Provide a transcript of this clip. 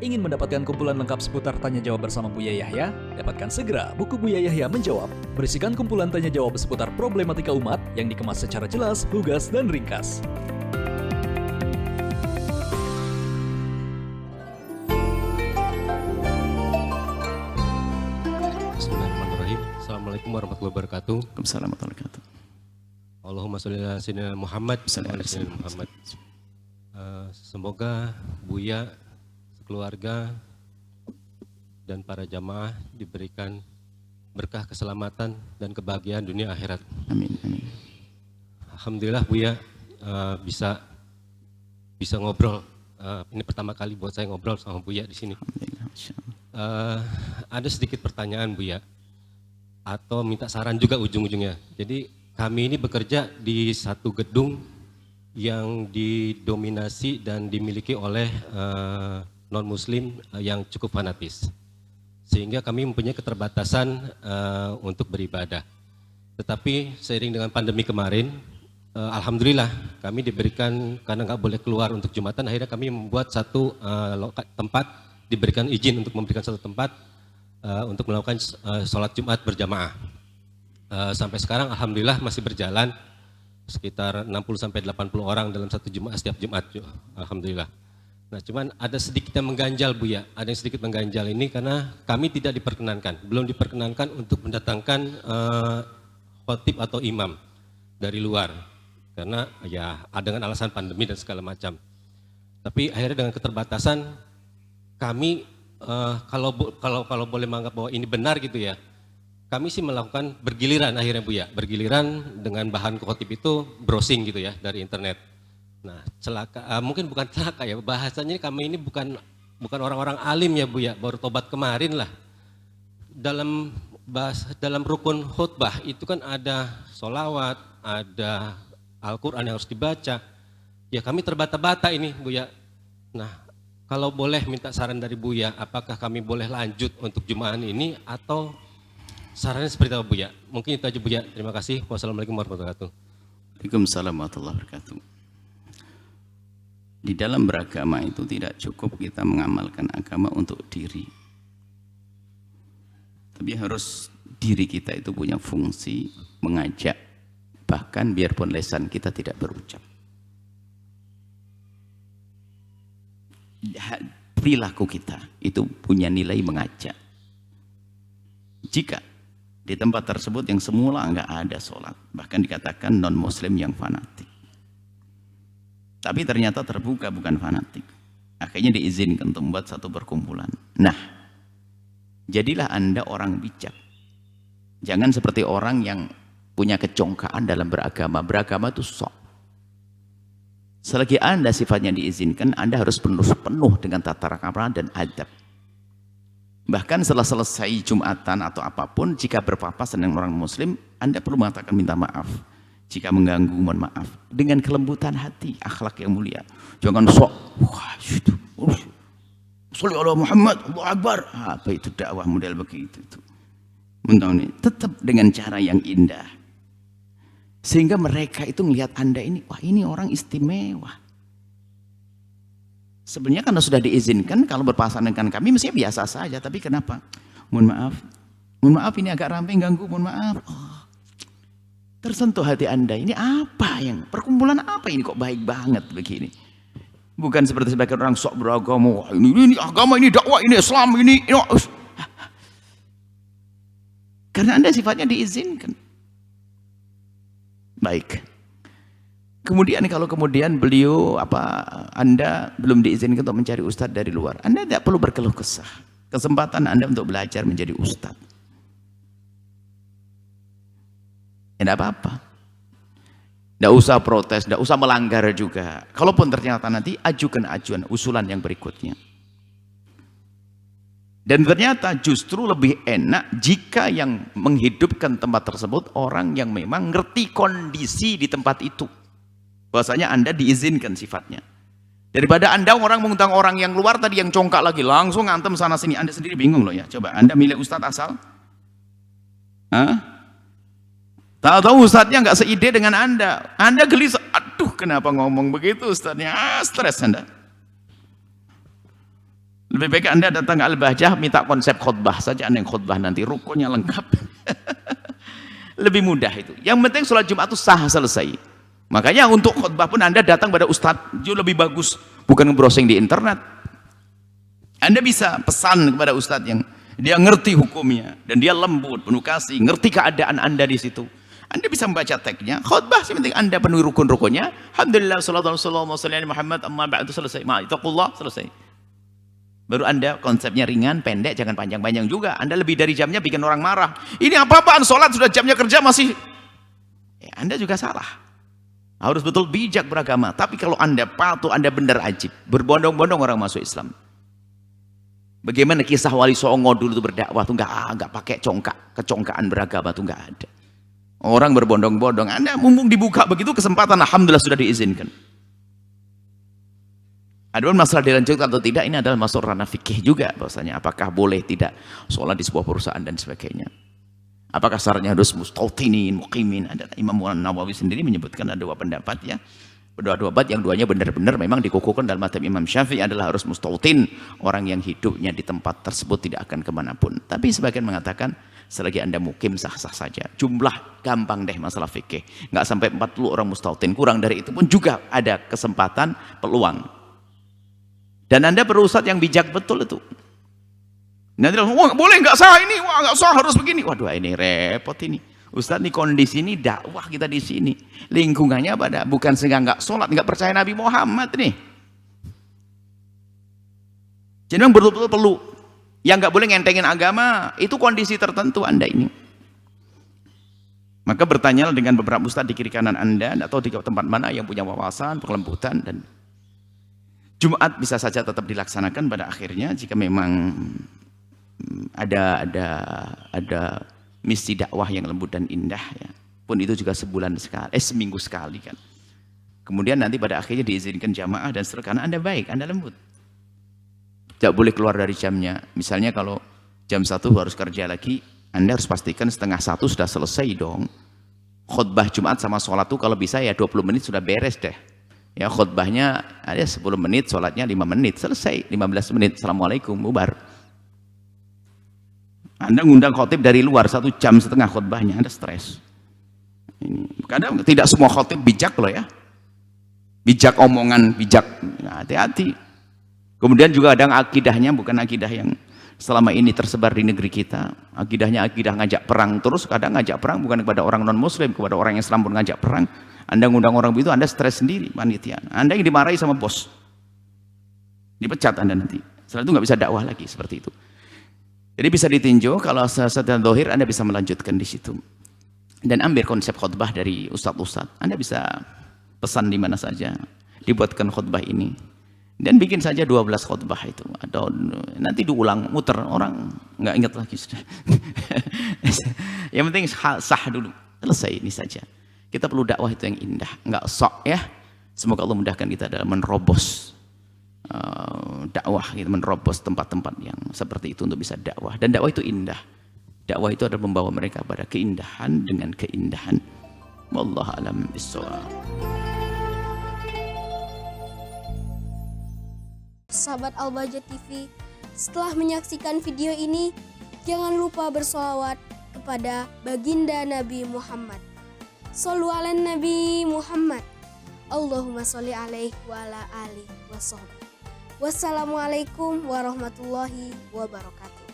Ingin mendapatkan kumpulan lengkap seputar Tanya Jawab bersama Buya Yahya? Dapatkan segera buku Buya Yahya Menjawab, berisikan kumpulan tanya jawab seputar problematika umat yang dikemas secara jelas, lugas, dan ringkas. Bismillahirrahmanirrahim. Assalamualaikum warahmatullahi wabarakatuh. Waalaikumsalam warahmatullahi wabarakatuh. Allahumma sholli ala sayyidina Muhammad. Muhammad. Semoga Buya, keluarga, dan para jamaah diberikan berkah keselamatan dan kebahagiaan dunia akhirat. Amin, amin. Alhamdulillah Buya bisa ngobrol. Ini pertama kali buat saya ngobrol sama Buya di sini. Alhamdulillah, Masya Allah. Ada sedikit pertanyaan Buya, atau minta saran juga ujung-ujungnya. Jadi kami ini bekerja di satu gedung yang didominasi dan dimiliki oleh non-muslim yang cukup fanatis. Sehingga kami mempunyai keterbatasan untuk beribadah. Tetapi seiring dengan pandemi kemarin, alhamdulillah kami diberikan, karena nggak boleh keluar untuk Jumatan, akhirnya kami membuat satu tempat, diberikan izin untuk memberikan satu tempat untuk melakukan sholat Jumat berjamaah. Sampai sekarang alhamdulillah masih berjalan, sekitar 60-80 orang dalam satu Jumat, setiap Jumat, alhamdulillah. Nah cuman ada sedikit yang mengganjal Buya, ada yang sedikit mengganjal ini karena kami tidak diperkenankan, belum diperkenankan untuk mendatangkan khotib atau imam dari luar. Karena ya dengan alasan pandemi dan segala macam. Tapi akhirnya dengan keterbatasan kami kalau boleh menganggap bahwa ini benar gitu ya, kami sih melakukan bergiliran akhirnya Buya, bergiliran dengan bahan khotib itu browsing gitu ya dari internet. Nah celaka, mungkin bukan celaka ya, bahasanya kami ini bukan orang-orang alim ya Buya, baru tobat kemarin lah. Dalam rukun khutbah itu kan ada sholawat, ada Al-Quran yang harus dibaca. Ya kami terbata-bata ini Buya. Nah kalau boleh minta saran dari Buya, apakah kami boleh lanjut untuk Jumatan ini atau sarannya seperti apa Buya? Mungkin itu aja Buya. Terima kasih. Wassalamualaikum warahmatullahi wabarakatuh. Waalaikumsalam warahmatullahi wabarakatuh. Di dalam beragama itu tidak cukup kita mengamalkan agama untuk diri. Tapi harus diri kita itu punya fungsi mengajak, bahkan biarpun lisan kita tidak berucap. Perilaku kita itu punya nilai mengajak. Jika di tempat tersebut yang semula enggak ada sholat, bahkan dikatakan non-muslim yang fanatik, tapi ternyata terbuka bukan fanatik, akhirnya diizinkan untuk membuat satu perkumpulan. Nah, jadilah Anda orang bijak. Jangan seperti orang yang punya kecongkaan dalam beragama. Beragama itu sok. Selagi Anda sifatnya diizinkan, Anda harus penuh dengan tata krama dan adab. Bahkan setelah selesai Jumatan atau apapun, jika berpapasan dengan orang muslim, Anda perlu mengatakan minta maaf. Jika mengganggu, mohon maaf. Dengan kelembutan hati, akhlak yang mulia. Jangan sok, wah itu, Sholli ala Muhammad, Allahu Akbar. Apa itu dakwah model begitu itu? Tetap dengan cara yang indah. Sehingga mereka itu melihat Anda ini, wah ini orang istimewa. Sebenarnya karena sudah diizinkan, kalau berpasangan dengan kami mestinya biasa saja, tapi kenapa? Mohon maaf ini agak ramai ganggu, mohon maaf. Oh, tersentuh hati Anda, ini apa yang, perkumpulan apa ini kok baik banget begini? Bukan seperti sebagian orang sok beragama, wah ini agama, ini dakwah, ini Islam, ini. Karena Anda sifatnya diizinkan. Baik. Kemudian kalau beliau Anda belum diizinkan untuk mencari ustadz dari luar, Anda tidak perlu berkeluh kesah. Kesempatan Anda untuk belajar menjadi ustadz. Tidak apa-apa. Tidak usah protes, tidak usah melanggar juga. Kalaupun ternyata nanti ajukan usulan yang berikutnya. Dan ternyata justru lebih enak jika yang menghidupkan tempat tersebut orang yang memang ngerti kondisi di tempat itu. Bahwasanya Anda diizinkan sifatnya. Daripada Anda mengundang orang yang luar tadi yang congkak lagi, langsung ngantem sana sini, Anda sendiri bingung loh ya. Coba Anda milih ustadz asal. Tahu-tahu ustadznya nggak seide dengan Anda. Anda gelisah, aduh kenapa ngomong begitu ustadznya? Stres Anda. Lebih baik Anda datang ke Al-Bahjah minta konsep khutbah saja, Anda yang khutbah nanti rukunnya lengkap. Lebih mudah itu. Yang penting sholat Jumat itu sah selesai. Makanya untuk khutbah pun Anda datang pada ustadz jauh lebih bagus, bukan browsing di internet. Anda bisa pesan kepada ustadz yang dia ngerti hukumnya dan dia lembut, penuh kasih, ngerti keadaan Anda di situ. Anda bisa membaca teksnya, khutbah yang penting Anda penuhi rukun-rukunnya. Alhamdulillah, sallallahu alaihi wasallam Muhammad, amma ba'du, selesai. Ma'itaqullah, selesai. Baru Anda konsepnya ringan, pendek, jangan panjang-panjang juga. Anda lebih dari jamnya bikin orang marah. Ini apa-apaan, sholat sudah jamnya kerja masih. Ya, Anda juga salah. Harus betul bijak beragama. Tapi kalau Anda patuh, Anda benar ajib. Berbondong-bondong orang masuk Islam. Bagaimana kisah Wali Songo dulu itu berdakwah tuh nggak pakai kecongkaan beragama tuh nggak ada. Orang berbondong-bondong. Anda mumpung dibuka begitu kesempatan, alhamdulillah sudah diizinkan. Adapun masalah dilanjutkan atau tidak, ini adalah masuk ranah fikih juga bahwasanya apakah boleh tidak sholat di sebuah perusahaan dan sebagainya. Apakah syaratnya harus mustautinin, muqimin? Ada Imam Nawawi sendiri menyebutkan ada dua pendapat ya. Dua pendapat yang duanya benar-benar memang dikukuhkan dalam mazhab Imam Syafi'i adalah harus mustautin, orang yang hidupnya di tempat tersebut tidak akan kemanapun. Tapi sebagian mengatakan selagi Anda mukim sah-sah saja. Jumlah gampang deh masalah fikih. Nggak sampai 40 orang mustautin, kurang dari itu pun juga ada kesempatan, peluang. Dan Anda perlu ustadz yang bijak betul itu. Nanti wah boleh nggak sah ini, wah nggak sah harus begini. Waduh ini repot ini. Ustadz nih kondisi ini dakwah kita di sini. Lingkungannya pada bukan sehingga nggak sholat, nggak percaya Nabi Muhammad nih. Jadi memang betul-betul perlu. Yang nggak boleh ngentengin agama itu kondisi tertentu Anda ini. Maka bertanyalah dengan beberapa ustadz di kiri kanan Anda atau di tempat mana yang punya wawasan, kelembutan dan Jumat bisa saja tetap dilaksanakan pada akhirnya jika memang ada misi dakwah yang lembut dan indah ya. Pun itu juga seminggu sekali kan. Kemudian nanti pada akhirnya diizinkan jamaah dan seterusnya karena Anda baik, Anda lembut. Tidak boleh keluar dari jamnya. Misalnya kalau jam 1 harus kerja lagi, Anda harus pastikan 12:30 sudah selesai dong. Khutbah Jumat sama sholat itu kalau bisa ya 20 menit sudah beres deh. Ya khutbahnya ada 10 menit, sholatnya 5 menit, selesai 15 menit, assalamualaikum, bubar. Anda ngundang khotib dari luar 1,5 jam khutbahnya, Anda stres. Ini kadang tidak semua khotib bijak loh ya, bijak omongan, bijak, hati-hati. Kemudian juga ada akidahnya bukan akidah yang selama ini tersebar di negeri kita. Akidahnya akidah ngajak perang terus, kadang ngajak perang bukan kepada orang non muslim, kepada orang Islam pun ngajak perang. Anda ngundang orang begitu, Anda stres sendiri, panitia. Anda yang dimarahi sama bos. Dipecat Anda nanti. Setelah itu nggak bisa dakwah lagi, seperti itu. Jadi bisa ditinjau, kalau setelah dohir Anda bisa melanjutkan di situ. Dan ambil konsep khutbah dari ustadz-ustadz. Anda bisa pesan di mana saja, dibuatkan khutbah ini. Dan bikin saja 12 khutbah itu. Atau nanti diulang, muter, orang nggak ingat lagi. Yang penting sah dulu, selesai ini saja. Kita perlu dakwah itu yang indah, nggak sok ya. Semoga Allah mudahkan kita dalam menerobos dakwah, gitu, menerobos tempat-tempat yang seperti itu untuk bisa dakwah. Dan dakwah itu indah. Dakwah itu adalah membawa mereka pada keindahan dengan keindahan. Wallahu a'lam bishawab. Sahabat Al-Bahjah TV, setelah menyaksikan video ini, jangan lupa bersolawat kepada baginda Nabi Muhammad. Shollu ala Nabi Muhammad. Allahumma sholli alaihi wa ala alihi wa sahbihi. Wassalamualaikum warahmatullahi wabarakatuh.